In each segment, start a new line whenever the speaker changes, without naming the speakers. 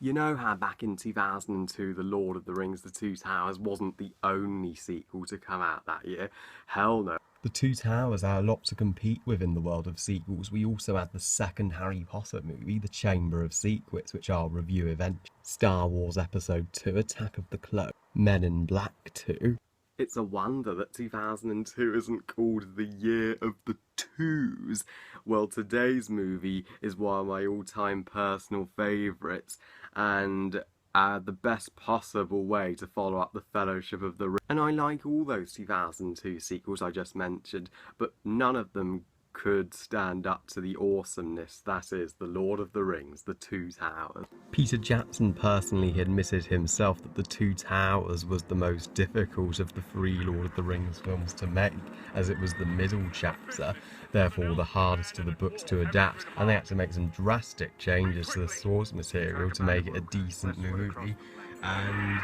You know how back in 2002 The Lord of the Rings The Two Towers wasn't the only sequel to come out that year? Hell no. The Two Towers had a lot to compete with in the world of sequels. We also had the second Harry Potter movie, The Chamber of Secrets, which I'll review eventually. Star Wars Episode 2, Attack of the Clones. Men in Black 2. It's a wonder that 2002 isn't called the year of the twos. Well, today's movie is one of my all-time personal favourites, and the best possible way to follow up the Fellowship of the Ring. And I like all those 2002 sequels I just mentioned, but none of them could stand up to the awesomeness that is The Lord of the Rings, The Two Towers. Peter Jackson personally admitted himself that The Two Towers was the most difficult of the three Lord of the Rings films to make, as it was the middle chapter, therefore the hardest of the books to adapt, and they had to make some drastic changes to the source material to make it a decent movie. And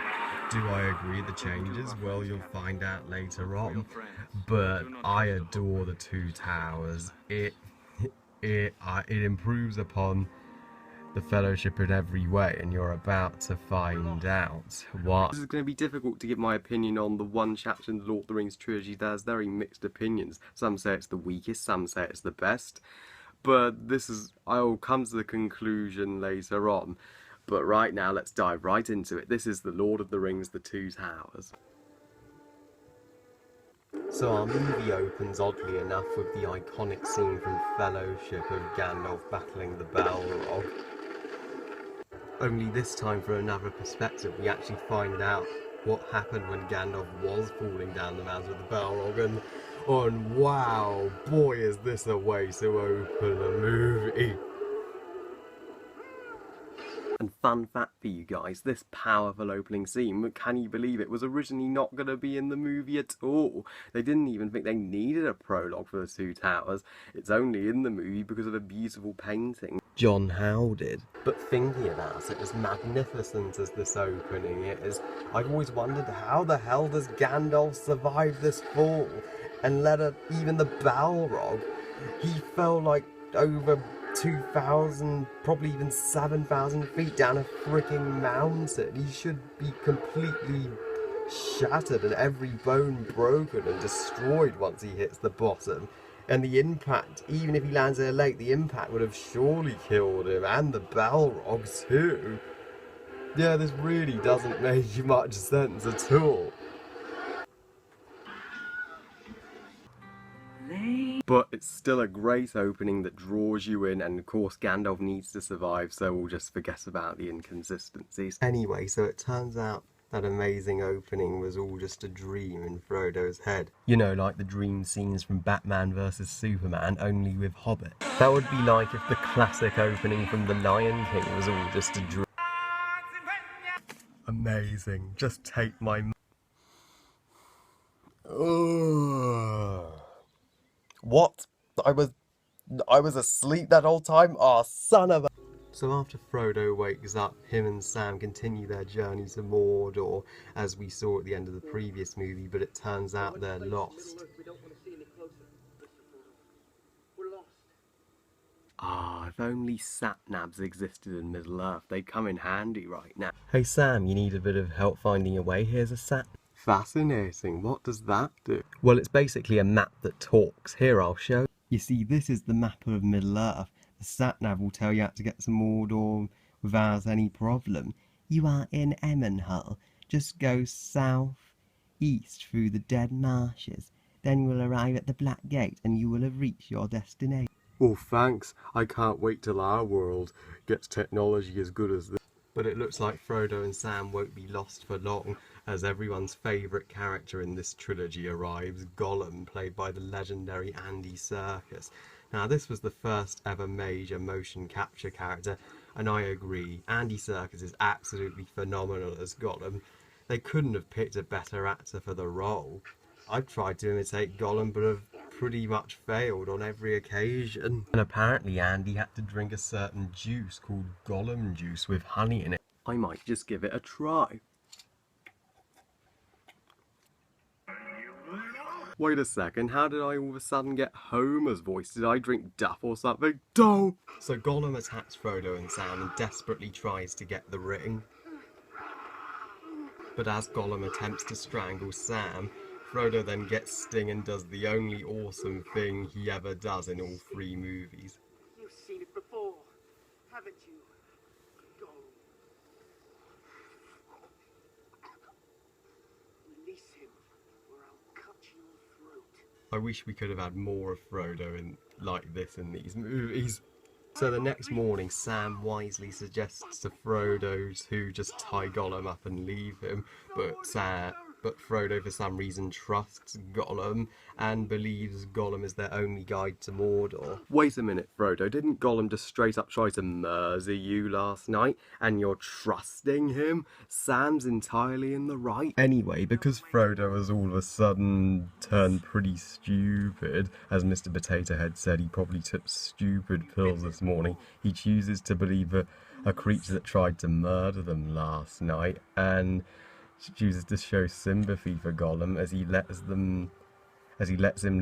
do I agree with the changes? Well, you'll find out later on. But I adore The Two Towers. It improves upon the Fellowship in every way, and you're about to find out what. This is going to be difficult to give my opinion on the one chapter in the Lord of the Rings trilogy. There's very mixed opinions. Some say it's the weakest, some say it's the best. But I'll come to the conclusion later on. But right now, let's dive right into it. This is The Lord of the Rings, The Two Towers. So our movie opens, oddly enough, with the iconic scene from Fellowship of Gandalf battling the Balrog. Only this time, from another perspective, we actually find out what happened when Gandalf was falling down the mountain with the Balrog, and wow, boy is this a way to open a movie. And fun fact for you guys, this powerful opening scene, can you believe it, was originally not going to be in the movie at all. They didn't even think they needed a prologue for The Two Towers. It's only in the movie because of a beautiful painting John Howe did. But thinking about it, as magnificent as this opening is, I've always wondered how the hell does Gandalf survive this fall? And even the Balrog, he fell like over 2,000, probably even 7,000 feet down a freaking mountain. He should be completely shattered and every bone broken and destroyed once he hits the bottom. And the impact, even if he lands in a lake, the impact would have surely killed him, and the Balrog too. Yeah, this really doesn't make much sense at all. But it's still a great opening that draws you in, and of course Gandalf needs to survive, so we'll just forget about the inconsistencies. Anyway, so it turns out that amazing opening was all just a dream in Frodo's head. You know, like the dream scenes from Batman vs Superman, only with Hobbit. That would be like if the classic opening from The Lion King was all just a dream. Amazing. Just take my... What? I was asleep that whole time? Oh, son of a... So after Frodo wakes up, him and Sam continue their journey to Mordor, as we saw at the end of the previous movie, but it turns out they're lost. Ah, if only sat-navs existed in Middle-earth, they'd come in handy right now. Hey Sam, you need a bit of help finding your way? Here's a sat... Fascinating. What does that do? Well, it's basically a map that talks. Here, I'll show. You see, this is the map of Middle-earth. The sat-nav will tell you how to get to Mordor without any problem. You are in Emmenhull. Just go south-east through the dead marshes. Then you will arrive at the Black Gate and you will have reached your destination. Oh, thanks. I can't wait till our world gets technology as good as this. But it looks like Frodo and Sam won't be lost for long, as everyone's favourite character in this trilogy arrives, Gollum, played by the legendary Andy Serkis. Now, this was the first ever major motion capture character, and I agree, Andy Serkis is absolutely phenomenal as Gollum. They couldn't have picked a better actor for the role. I've tried to imitate Gollum, but have pretty much failed on every occasion. And apparently Andy had to drink a certain juice called Gollum juice with honey in it. I might just give it a try. Wait a second, how did I all of a sudden get Homer's voice? Did I drink duff or something? Don't! So Gollum attacks Frodo and Sam and desperately tries to get the ring. But as Gollum attempts to strangle Sam, Frodo then gets Sting and does the only awesome thing he ever does in all 3 movies.
You've seen it before, haven't you? Go. Release him, or I'll cut your throat.
I wish we could have had more of Frodo like this in these movies. So the next morning, Sam wisely suggests to Frodo to just tie Gollum up and leave him, but Frodo for some reason trusts Gollum and believes Gollum is their only guide to Mordor. Wait a minute, Frodo, didn't Gollum just straight up try to murder you last night, and you're trusting him? Sam's entirely in the right. Anyway, because Frodo has all of a sudden turned pretty stupid, as Mr. Potato Head said he probably took stupid pills this morning, he chooses to believe a creature that tried to murder them last night, and chooses to show sympathy for Gollum as he lets him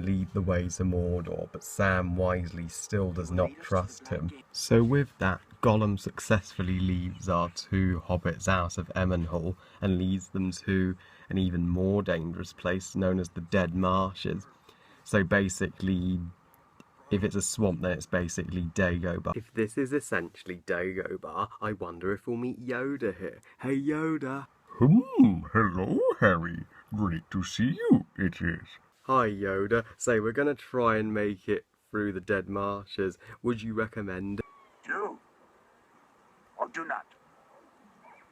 lead the way to Mordor, but Sam wisely still does not trust him. So with that, Gollum successfully leads our 2 hobbits out of Emenhall and leads them to an even more dangerous place known as the Dead Marshes. So basically, if it's a swamp, then it's basically Dagobah. If this is essentially Dagobah, I wonder if we'll meet Yoda here. Hey Yoda!
Hello, Harry. Great to see you, it is.
Hi, Yoda. So we're going to try and make it through the Dead Marshes. Would you recommend?
Do or do not.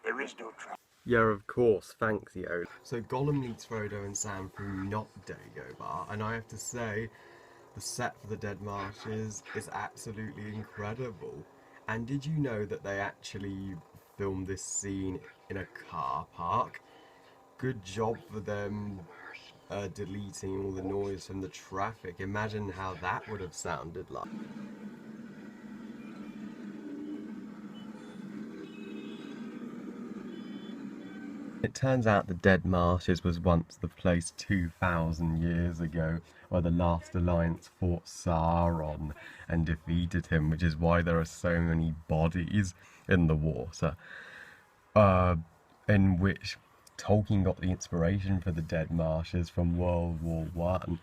There is no trouble.
Yeah, of course. Thanks, Yoda. So Gollum leads Frodo and Sam through not Dagobah, and I have to say, the set for the Dead Marshes is absolutely incredible. And did you know that they actually filmed this scene in a car park? Good job for them deleting all the noise from the traffic. Imagine how that would have sounded like. It turns out the Dead Marshes was once the place 2,000 years ago where the last alliance fought Sauron and defeated him, which is why there are so many bodies in the water, in which Tolkien got the inspiration for the Dead Marshes from World War I.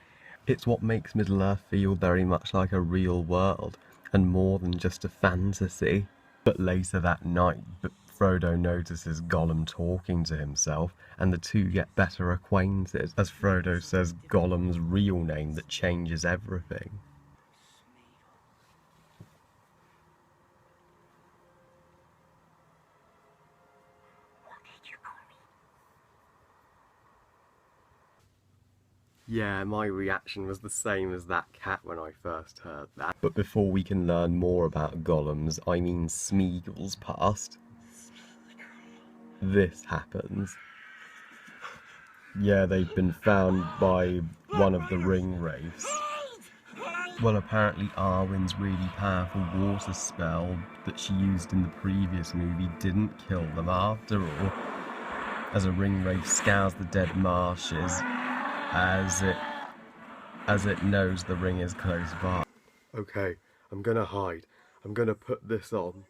It's what makes Middle-earth feel very much like a real world, and more than just a fantasy. But later that night, Frodo notices Gollum talking to himself, and the 2 get better acquainted, as Frodo says Gollum's real name that changes everything. Yeah, my reaction was the same as that cat when I first heard that. But before we can learn more about Gollum's, I mean Smeagol's past, this happens. Yeah, they've been found by one of the ring wraiths. Well, apparently Arwen's really powerful water spell that she used in the previous movie didn't kill them after all, as a ring wraith scours the Dead Marshes as it knows the ring is close by. Okay, I'm gonna hide. I'm gonna put this on.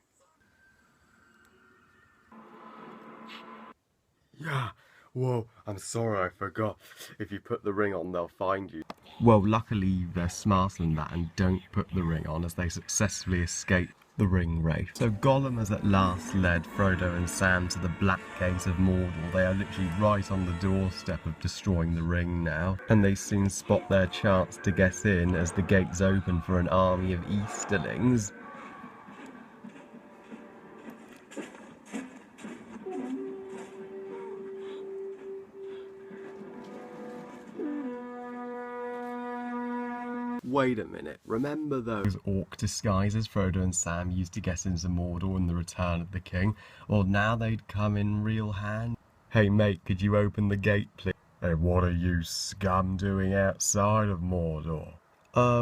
Yeah, whoa, I'm sorry, I forgot. If you put the ring on, they'll find you. Well, luckily they're smarter than that and don't put the ring on, as they successfully escape the ring wraith. So Gollum has at last led Frodo and Sam to the Black Gate of Mordor. They are literally right on the doorstep of destroying the ring now, and they soon spot their chance to get in as the gates open for an army of Easterlings. Wait a minute, remember those orc disguises Frodo and Sam used to get into Mordor in The Return of the King? Well, now they'd come in real handy. Hey mate, could you open the gate please? Hey, what are you scum doing outside of Mordor?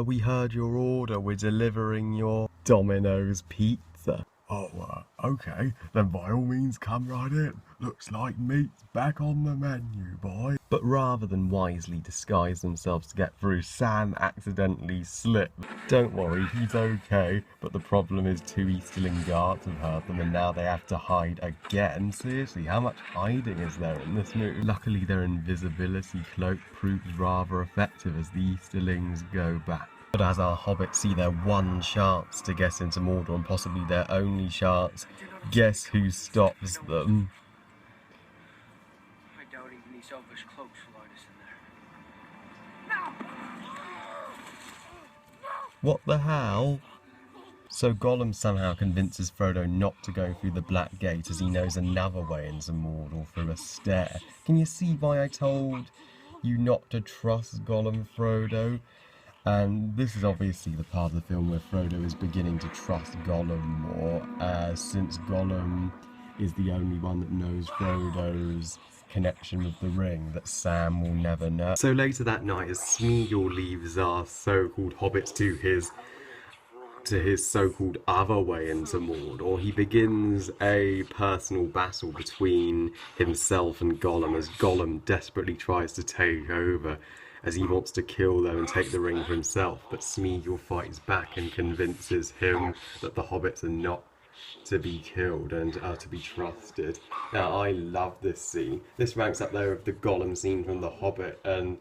We heard your order, we're delivering your Domino's pizza. Oh, okay, then by all means come right in. Looks like meat's back on the menu, boy. But rather than wisely disguise themselves to get through, Sam accidentally slipped. Don't worry, he's okay, but the problem is 2 Easterling guards have heard them and now they have to hide again. Seriously, how much hiding is there in this movie? Luckily their invisibility cloak proves rather effective as the Easterlings go back. But as our hobbits see their one chance to get into Mordor and possibly their only chance, guess who stops them?
I doubt even these elvish cloaks will let us in there.
What the hell? So Gollum somehow convinces Frodo not to go through the Black Gate as he knows another way into Mordor through a stair. Can you see why I told you not to trust Gollum, Frodo? And this is obviously the part of the film where Frodo is beginning to trust Gollum more, since Gollum is the only one that knows Frodo's connection with the ring that Sam will never know. So later that night, as Smeagol leaves our so-called hobbits to his so-called other way into Mordor, he begins a personal battle between himself and Gollum as Gollum desperately tries to take over, as he wants to kill them and take the ring for himself, but Smeagol fights back and convinces him that the hobbits are not to be killed and are to be trusted. Now, I love this scene. This ranks up there with the Gollum scene from The Hobbit and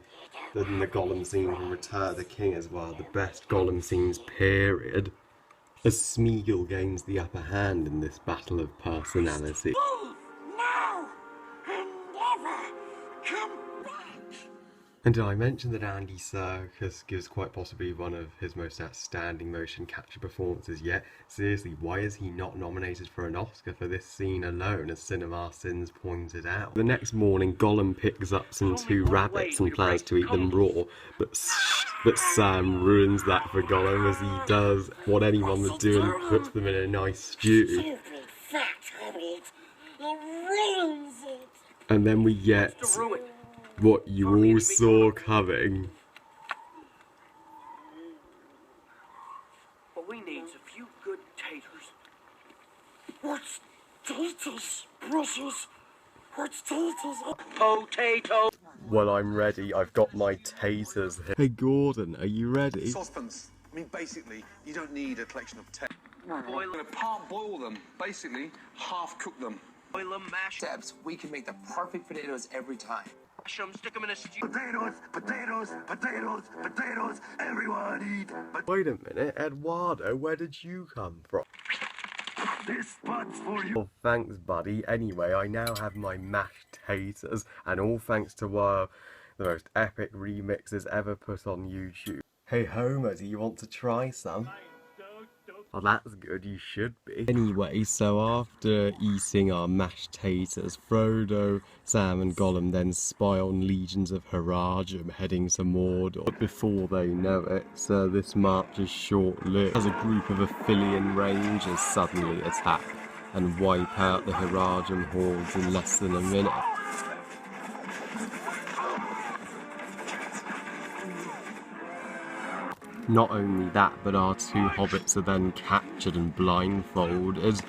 the Gollum scene from Return of the King as well, the best Gollum scenes, period. As Smeagol gains the upper hand in this battle of personality.
Now and never come back.
And did I mention that Andy Serkis gives quite possibly one of his most outstanding motion capture performances yet? Seriously, why is he not nominated for an Oscar for this scene alone, as CinemaSins pointed out? The next morning, Gollum picks up some 2 rabbits and plans to eat them raw, but Sam ruins that for Gollum as he does what anyone would do and puts them in a nice stew. And then we get what you all saw coming.
What we need's a few good taters.
What's taters, precious? What's taters?
Potato.
Well, I'm ready. I've got my taters here. Hey, Gordon, are you ready?
Saucepans. I mean, basically, you don't need a collection of taters.
Boil
You're going to part boil them, basically half cook them.
them, mash
Steps, we can make the perfect potatoes every time.
them, stick them in a stew.
Potatoes, potatoes, potatoes, potatoes. Everyone eat. But
Wait a minute, Eduardo, where did you come from?
this spot's for you.
Oh, thanks, buddy. Anyway, I now have my mashed taters, and all thanks to the most epic remixes ever put on YouTube. Hey, Homer, do you want to try some? Oh, that's good, you should be. Anyway, so after eating our mashed taters, Frodo, Sam and Gollum then spy on legions of Haradrim heading to Mordor. But before they know it, so this march is short-lived, as a group of Aphelion Rangers suddenly attack and wipe out the Haradrim hordes in less than a minute. Not only that, but our 2 hobbits are then captured and blindfolded.